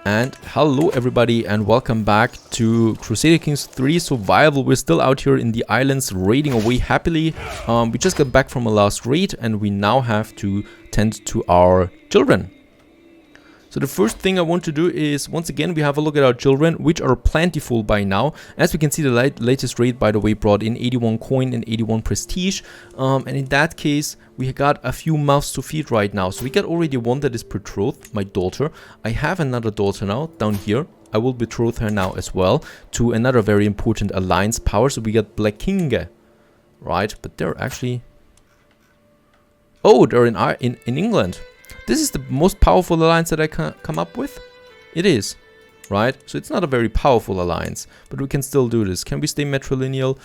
And hello everybody and welcome back to Crusader Kings III Survival. We're still out here in the islands raiding away happily. We just got back from a last raid and we now have to tend to our children. So the first thing I want to do is, once again, we have a look at our children, which are plentiful by now. As we can see, the latest raid, by the way, brought in 81 coin and 81 prestige. And in that case, we got a few mouths to feed right now. So we got already one that is betrothed, my daughter. I have another daughter now, down here. I will betroth her now as well to another very important alliance power. So we got Viking, right? But they're actually... Oh, they're in England. This is the most powerful alliance that I can come up with. It is, right? So it's not a very powerful alliance, but we can still do this. Can we stay matrilineal?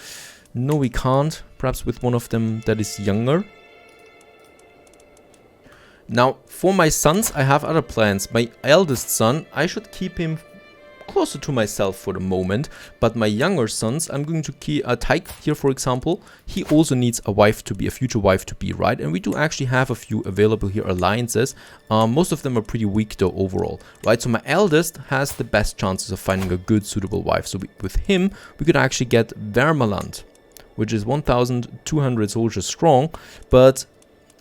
No, we can't. Perhaps with one of them that is younger. Now, for my sons, I have other plans. My eldest son, I should keep him closer to myself for the moment, but my younger sons, I'm going to keep Tyke here, for example. He also needs a wife to be, a future wife to be, right? And we do actually have a few available here alliances. Most of them are pretty weak though overall, right? So my eldest has the best chances of finding a good suitable wife. So with him, we could actually get Vermaland, which is 1,200 soldiers strong, but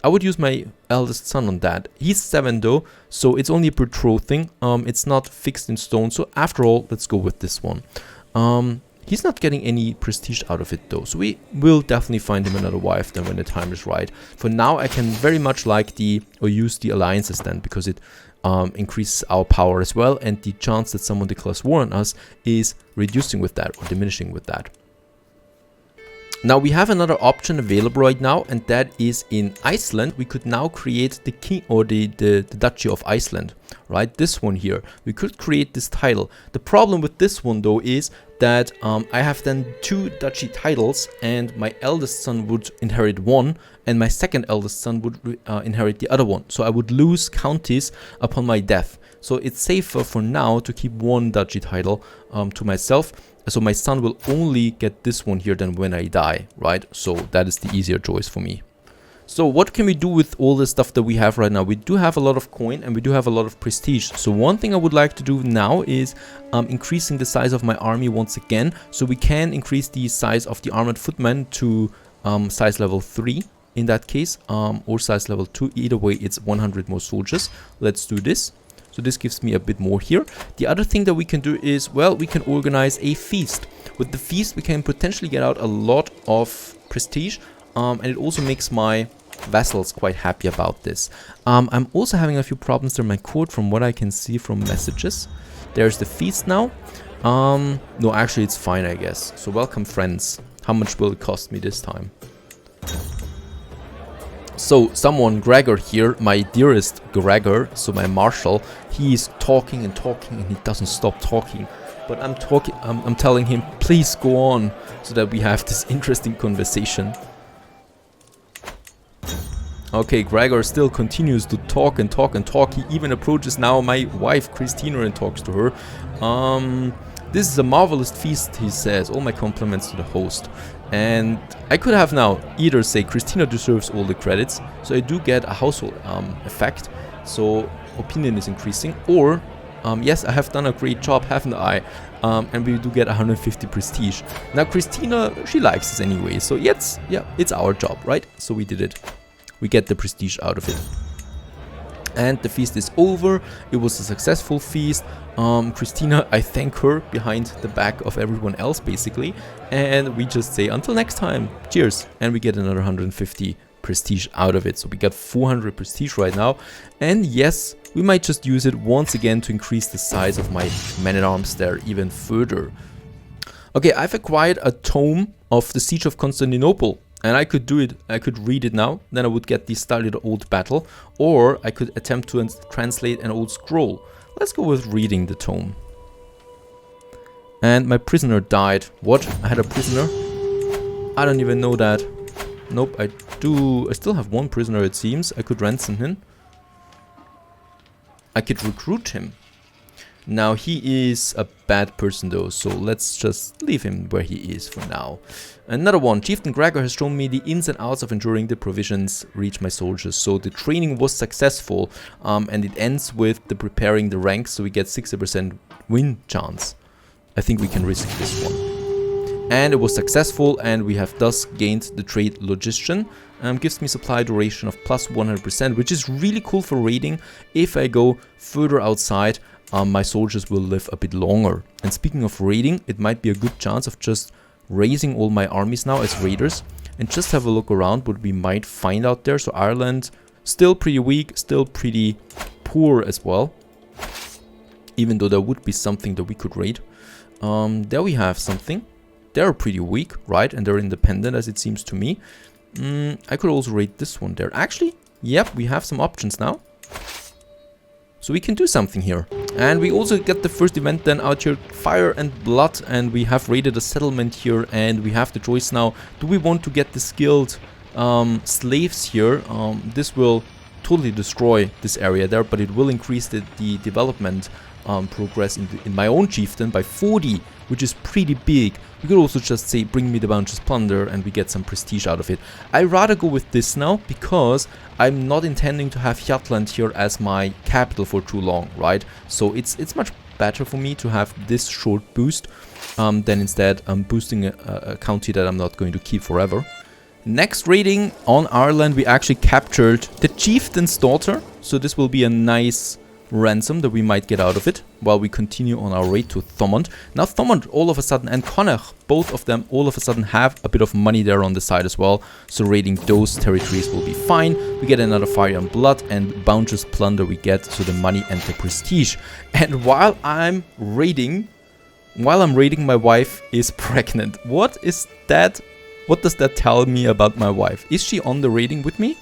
I would use my eldest son on that. He's 7 though, so it's only a betrothing. It's not fixed in stone. So after all, let's go with this one. He's not getting any prestige out of it though. So we will definitely find him another wife then when the time is right. For now, I can very much like use the alliances then, because it increases our power as well. And the chance that someone declares war on us is reducing with that or diminishing with that. Now we have another option available right now, and that is in Iceland. We could now create the king or the duchy of Iceland, right? This one here. We could create this title. The problem with this one though is that I have then 2 duchy titles, and my eldest son would inherit one, and my second eldest son would inherit the other one. So I would lose counties upon my death. So it's safer for now to keep one duchy title to myself. So my son will only get this one here then when I die, right? So that is the easier choice for me. So what can we do with all the stuff that we have right now? We do have a lot of coin and we do have a lot of prestige. So one thing I would like to do now is increasing the size of my army once again. So we can increase the size of the armored footmen to size level 3 in that case, or size level 2. Either way, it's 100 more soldiers. Let's do this. So this gives me a bit more here. The other thing that we can do is, well, we can organize a feast. With the feast, we can potentially get out a lot of prestige. And it also makes my vassals quite happy about this. I'm also having a few problems in my court from what I can see from messages. There's the feast now. No, actually, it's fine, I guess. So welcome, friends. How much will it cost me this time? So someone, Gregor here, my dearest Gregor, so my marshal, he is talking and talking and he doesn't stop talking. But I'm telling him, please go on, so that we have this interesting conversation. Okay, Gregor still continues to talk and talk and talk. He even approaches now my wife Christina and talks to her. This is a marvelous feast, he says. All my compliments to the host. And I could have now either say Christina deserves all the credits, so I do get a household effect, so opinion is increasing, or yes, I have done a great job, haven't I? And we do get 150 prestige. Now Christina, she likes this anyway, so yes, yeah, it's our job, right? So we did it. We get the prestige out of it. And the feast is over. It was a successful feast. Christina, I thank her behind the back of everyone else, basically. And we just say, until next time, cheers. And we get another 150 prestige out of it. So we got 400 prestige right now. And yes, we might just use it once again to increase the size of my men-at-arms there even further. Okay, I've acquired a tome of the Siege of Constantinople. And I could do it, I could read it now, then I would get the studied old battle, or I could attempt to translate an old scroll. Let's go with reading the tome. And my prisoner died. What? I had a prisoner? I don't even know that. Nope, I still have one prisoner, it seems. I could ransom him. I could recruit him. Now, he is a bad person though, so let's just leave him where he is for now. Another one, Chieftain Gregor has shown me the ins and outs of ensuring the provisions reach my soldiers. So the training was successful, and it ends with the preparing the ranks, so we get 60% win chance. I think we can risk this one. And it was successful, and we have thus gained the trade logician. Gives me supply duration of plus 100%, which is really cool for raiding. If I go further outside, my soldiers will live a bit longer. And speaking of raiding, it might be a good chance of just raising all my armies now as raiders and just have a look around what we might find out there. So Ireland, still pretty weak, still pretty poor as well, even though there would be something that we could raid. There we have something. They're pretty weak, right? And they're independent, as it seems to me. I could also raid this one there. Actually, yep, we have some options now. So we can do something here. And we also get the first event then out here, Fire and Blood. And we have raided a settlement here. And we have the choice now. Do we want to get the skilled slaves here? This will totally destroy this area there. But it will increase the development progress in my own chieftain by 40, which is pretty big. We could also just say, bring me the bounteous plunder, and we get some prestige out of it. I'd rather go with this now, because I'm not intending to have Jutland here as my capital for too long, right? So it's much better for me to have this short boost than instead boosting a county that I'm not going to keep forever. Next raiding on Ireland, we actually captured the chieftain's daughter, so this will be a nice ransom that we might get out of it while we continue on our raid to Thomond. Now Thomond all of a sudden and Connacht, both of them all of a sudden have a bit of money there on the side as well, so raiding those territories will be fine. We get another Fire and Blood, and bounteous plunder we get, so the money and the prestige. And while I'm raiding, my wife is pregnant. What is that? What does that tell me about my wife? Is she on the raiding with me?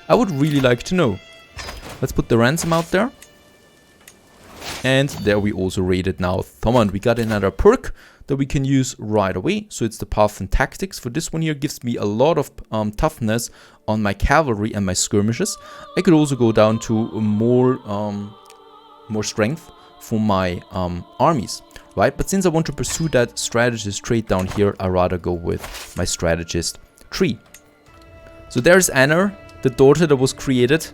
I would really like to know. Let's put the ransom out there. And there we also raided now Thomond. We got another perk that we can use right away. So it's the Path and Tactics. For this one here, gives me a lot of toughness on my cavalry and my skirmishes. I could also go down to more strength for my armies, right? But since I want to pursue that strategist trait down here, I'd rather go with my strategist tree. So there's Anna, the daughter that was created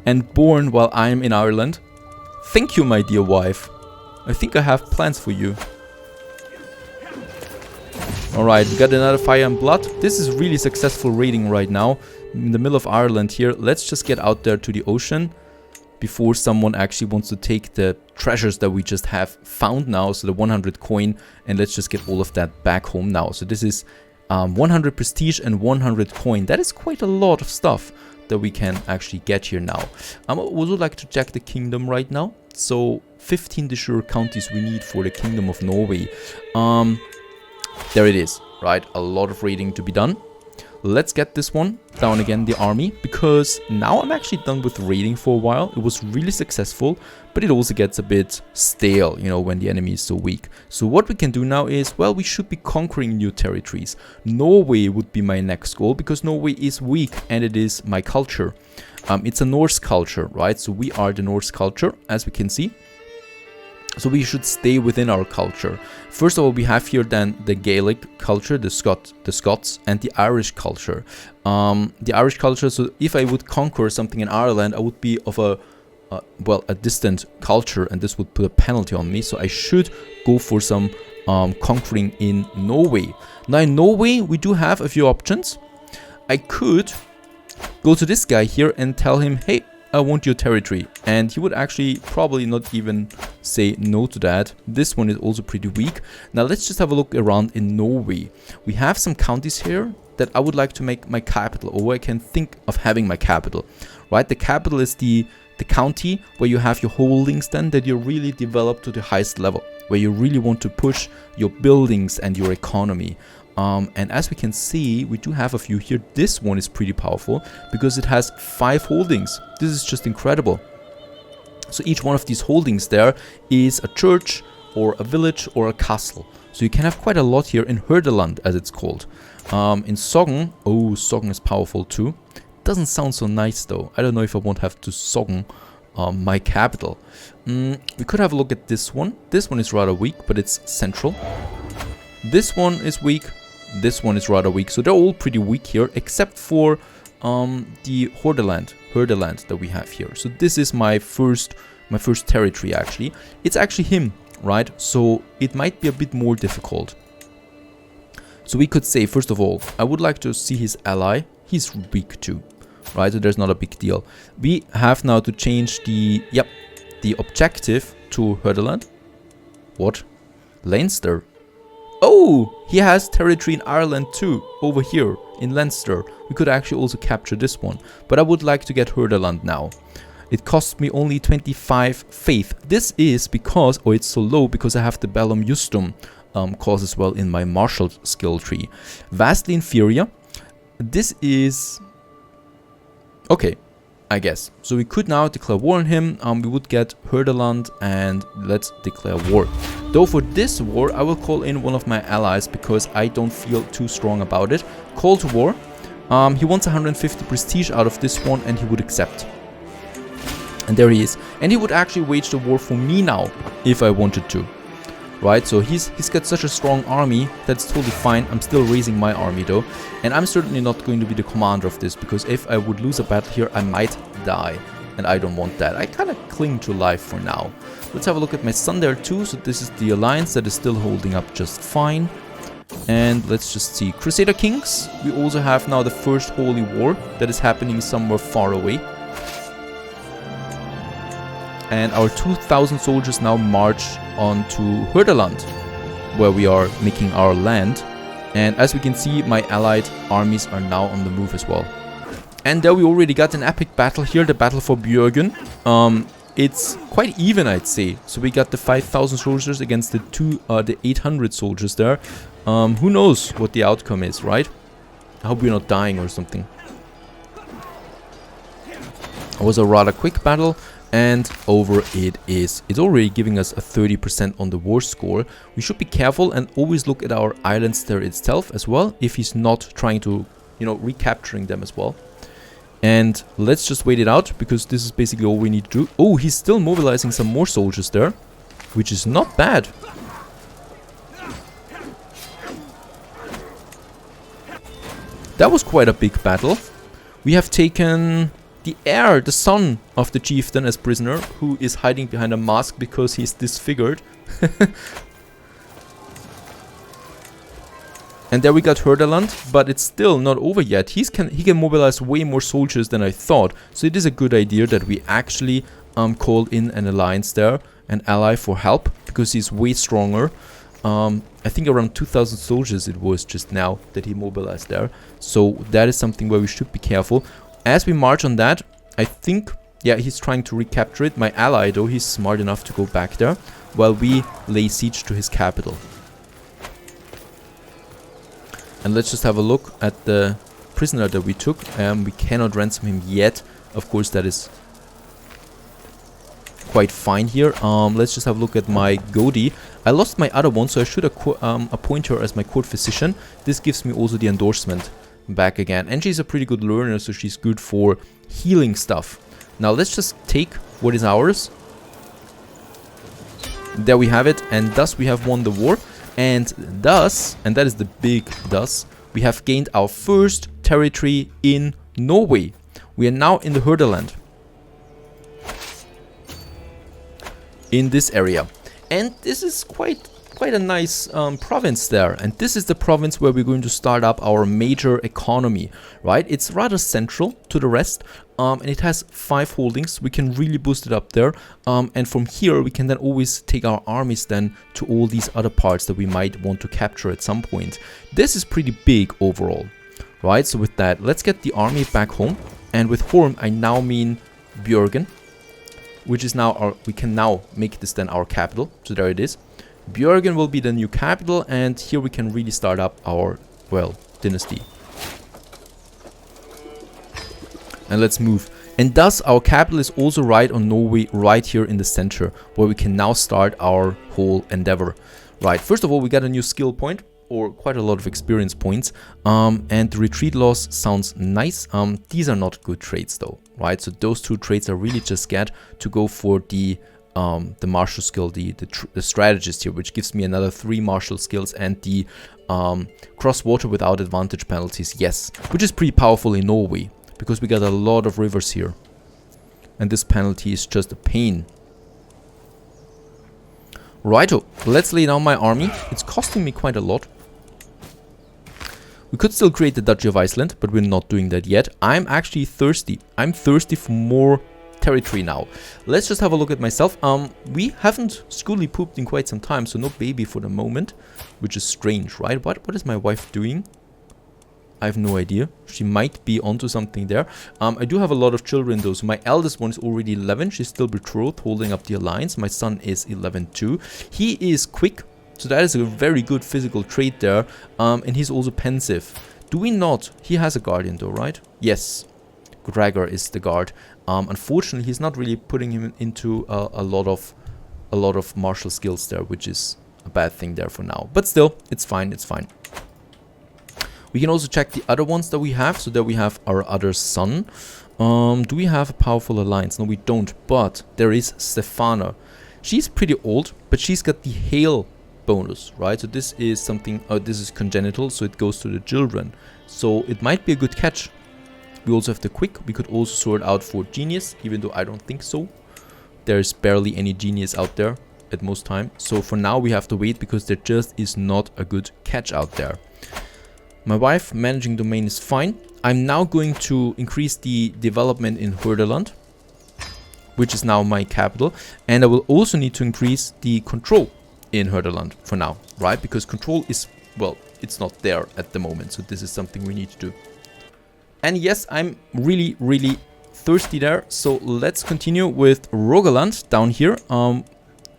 and born while I'm in Ireland. Thank you, my dear wife. I think I have plans for you. Alright, we got another Fire and Blood. This is really successful raiding right now. In the middle of Ireland here. Let's just get out there to the ocean before someone actually wants to take the treasures that we just have found now. So the 100 coin. And let's just get all of that back home now. So this is 100 prestige and 100 coin. That is quite a lot of stuff that we can actually get here now. I would also like to check the kingdom right now. So 15 de jure counties we need for the Kingdom of Norway. There it is, right? A lot of raiding to be done. Let's get this one down again, the army, because now I'm actually done with raiding for a while. It was really successful, but it also gets a bit stale, you know, when the enemy is so weak. So what we can do now is, well, we should be conquering new territories. Norway would be my next goal, because Norway is weak and it is my culture. It's a Norse culture, right? So we are the Norse culture, as we can see. So we should stay within our culture. First of all, we have here then the Gaelic culture, the Scots, and the Irish culture. The Irish culture, so if I would conquer something in Ireland, I would be of a distant culture, and this would put a penalty on me. So I should go for some conquering in Norway. Now in Norway, we do have a few options. I could go to this guy here and tell him, hey, I want your territory, and he would actually probably not even say no to that. This one is also pretty weak. Now let's just have a look around in Norway. We have some counties here that I would like to make my capital, or where I can think of having my capital, right? The capital is the county where you have your holdings then that you really develop to the highest level, where you really want to push your buildings and your economy. And as we can see, we do have a few here. This one is pretty powerful because it has 5 holdings. This is just incredible. So each one of these holdings there is a church or a village or a castle. So you can have quite a lot here in Hordaland, as it's called. In Sogn, oh, Sogn is powerful too. Doesn't sound so nice though. I don't know if I won't have to Sogn my capital. We could have a look at this one. This one is rather weak, but it's central. This one is weak. This one is rather weak. So they're all pretty weak here, except for the Hordaland that we have here. So this is my first territory actually. It's actually him, right? So it might be a bit more difficult. So we could say, first of all, I would like to see his ally. He's weak too, right? So there's not a big deal. We have now to change the objective to Hordaland. What? Leinster. Oh, he has territory in Ireland too, over here in Leinster. We could actually also capture this one, but I would like to get Hordaland now. It cost me only 25 faith. This is because, oh, it's so low because I have the Bellum Justum cause as well in my martial skill tree. Vastly inferior. This is okay, I guess. So we could now declare war on him. We would get Hordaland and let's declare war. Though for this war, I will call in one of my allies because I don't feel too strong about it. Call to war. He wants 150 prestige out of this one and he would accept. And there he is. And he would actually wage the war for me now if I wanted to. Right, so he's got such a strong army that's totally fine. I'm still raising my army though, and I'm certainly not going to be the commander of this because if I would lose a battle here, I might die, and I don't want that. I kind of cling to life for now. Let's have a look at my son there too. So this is the alliance that is still holding up just fine. And let's just see, Crusader Kings. We also have now the first holy war that is happening somewhere far away. And our 2,000 soldiers now march on to Hordaland, where we are making our land. And as we can see, my allied armies are now on the move as well. And there we already got an epic battle here, the battle for Bjorgen. It's quite even, I'd say. So we got the 5,000 soldiers against the 800 soldiers there. Who knows what the outcome is, right? I hope we're not dying or something. It was a rather quick battle. And over it is. It's already giving us a 30% on the war score. We should be careful and always look at our islands there itself as well, if he's not trying to, you know, recapturing them as well. And let's just wait it out, because this is basically all we need to do. Oh, he's still mobilizing some more soldiers there, which is not bad. That was quite a big battle. We have taken the heir, the son of the chieftain, as prisoner, who is hiding behind a mask because he's disfigured. And there we got Hordaland, but it's still not over yet. He can mobilize way more soldiers than I thought. So it is a good idea that we actually call in an alliance there, an ally for help, because he's way stronger. I think around 2,000 soldiers it was just now that he mobilized there. So that is something where we should be careful. As we march on that, I think, yeah, he's trying to recapture it. My ally, though, he's smart enough to go back there while we lay siege to his capital. And let's just have a look at the prisoner that we took. We cannot ransom him yet. Of course, that is quite fine here. Let's just have a look at my Godi. I lost my other one, so I should appoint her as my court physician. This gives me also the endorsement back again, and she's a pretty good learner, so she's good for healing stuff. Now let's just take what is ours. There we have it, and thus we have won the war, and thus, and that is the big thus, we have gained our first territory in Norway. We are now in the Hordaland, in this area, and this is quite a nice province there, and this is the province where we're going to start up our major economy, right? It's rather central to the rest, and it has 5 holdings. We can really boost it up there, and from here we can then always take our armies then to all these other parts that we might want to capture at some point. This is pretty big overall, right? So with that, let's get the army back home, and with home I now mean Bjorgen, which is now our, we can now make this then our capital. So there it is. Bjorgen will be the new capital, and here we can really start up our, well, dynasty. And let's move. And thus our capital is also right on Norway, right here in the center, where we can now start our whole endeavor. Right, first of all, we got a new skill point. or quite a lot of experience points. And the retreat loss sounds nice. These are not good traits though, right? So those two traits are really just get to go for the martial skill, the strategist here, which gives me another 3 martial skills, and the cross water without advantage penalties, yes, which is pretty powerful in Norway because we got a lot of rivers here, and this penalty is just a pain. Righto, let's lay down my army. It's costing me quite a lot. We could still create the Duchy of Iceland, but we're not doing that yet. I'm actually thirsty. I'm thirsty for more territory now. Let's just have a look at myself. We haven't schooly pooped in quite some time, so no baby for the moment, which is strange, right? What is my wife doing? I have no idea. She might be onto something there. I do have a lot of children though. So my eldest one is already 11. She's still betrothed, holding up the alliance. My son is 11 too. He is quick, so that is a very good physical trait there. And he's also pensive. Do we not? He has a guardian though, right? Yes. Gregor is the guard. Unfortunately, he's not really putting him into a lot of martial skills there, which is a bad thing there for now. But still, it's fine. It's fine. We can also check the other ones that we have. So there we have our other son. Do we have a powerful alliance? No, we don't. But there is Stefana. She's pretty old, but she's got the hail bonus, right? So this is something, this is congenital, so it goes to the children. So it might be a good catch. We also have the quick. We could also sort out for genius, even though I don't think so. There's barely any genius out there at most time. So for now we have to wait because there just is not a good catch out there. My wife managing domain is fine. I'm now going to increase the development in Hordaland, which is now my capital. And I will also need to increase the control in Hordaland for now, right? Because control is, well, it's not there at the moment. So this is something we need to do. And yes, I'm really, really thirsty there. So let's continue with Rogaland down here.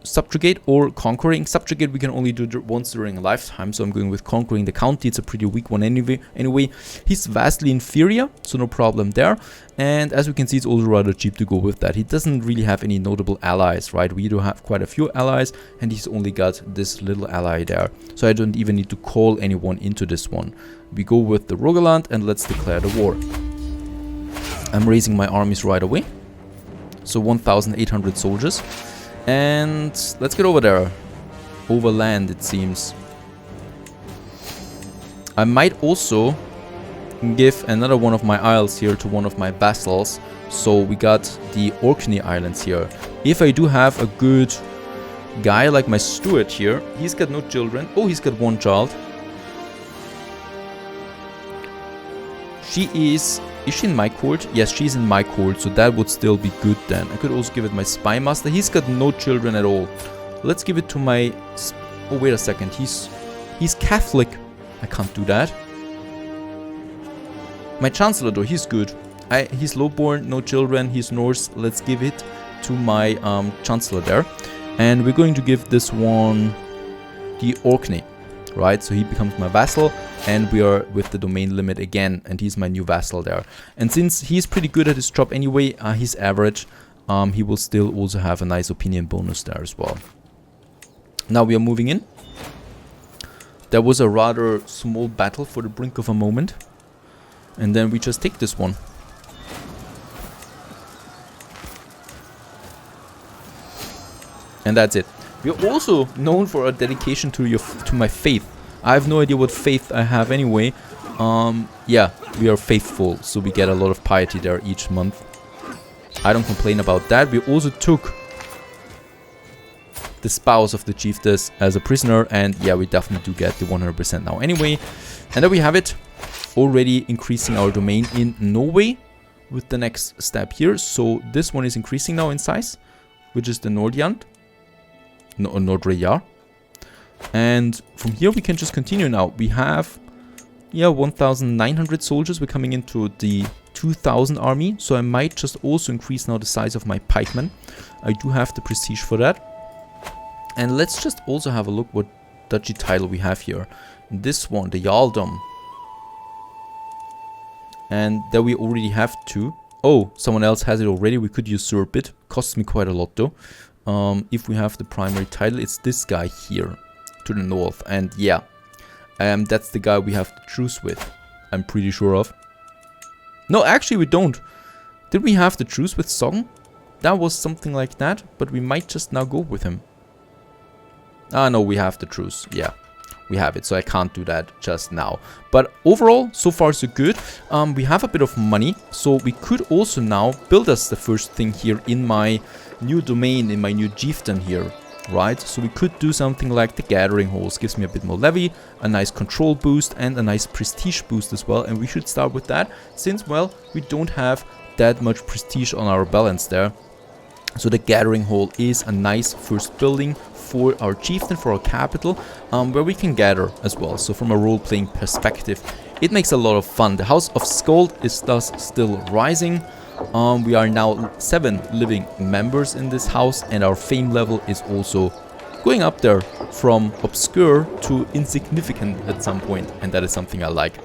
Subjugate or conquering. Subjugate we can only do once during a lifetime, so I'm going with conquering the county. It's a pretty weak one anyway. He's vastly inferior, so no problem there. And as we can see, it's also rather cheap to go with that. He doesn't really have any notable allies, right? We do have quite a few allies, and he's only got this little ally there. So I don't even need to call anyone into this one. We go with the Rogaland, and let's declare the war. I'm raising my armies right away. So 1,800 soldiers. And let's get over there. Overland, it seems. I might also give another one of my isles here to one of my vassals. So we got the Orkney Islands here. If I do have a good guy like my steward here, he's got no children. Oh, he's got one child. She is she in my court? Yes, she's in my court, so that would still be good then. I could also give it my spy master. He's got no children at all. Let's give it to my... Oh, wait a second. He's Catholic. I can't do that. My chancellor, though, he's good. He's lowborn, no children, he's Norse. Let's give it to my chancellor there. And we're going to give this one the Orkney, right? So he becomes my vassal. And we are with the domain limit again, and he's my new vassal there. And since he's pretty good at his job anyway, he's average, he will still also have a nice opinion bonus there as well. Now we are moving in. There was a rather small battle for the brink of a moment. And then we just take this one. And that's it. We are also known for our dedication to my faith. I have no idea what faith I have anyway. Yeah, we are faithful, so we get a lot of piety there each month. I don't complain about that. We also took the spouse of the chiefess as a prisoner, and yeah, we definitely do get the 100% now anyway. And there we have it. Already increasing our domain in Norway with the next step here. So this one is increasing now in size, which is the Nordjand. No, Nordrejar. And from here we can just continue now. We have, yeah, 1,900 soldiers. We're coming into the 2,000 army. So I might just also increase now the size of my pikemen. I do have the prestige for that. And let's just also have a look what duchy title we have here. This one, the Jarldom. And there we already have 2. Oh, someone else has it already. We could usurp it. Costs me quite a lot though. If we have the primary title, it's this guy here. To the north, and yeah, That's the guy we have to truce with, I'm pretty sure of. No, actually we don't. Did we have the truce with Sogn? That was something like that, but we might just now go with him. Ah, no, we have the truce. Yeah, we have it, so I can't do that just now. But overall, so far so good. We have a bit of money, so we could also now build us the first thing here in my new domain, in my new chieftain here, right? So we could do something like the gathering halls. Gives me a bit more levy, a nice control boost, and a nice prestige boost as well. And we should start with that, since, well, we don't have that much prestige on our balance there. So the gathering hall is a nice first building for our chieftain, for our capital, where we can gather as well. So from a role-playing perspective, it makes a lot of fun. The House of Skuld is thus still rising. We are now 7 living members in this house, and our fame level is also going up there from obscure to insignificant at some point, and that is something I like.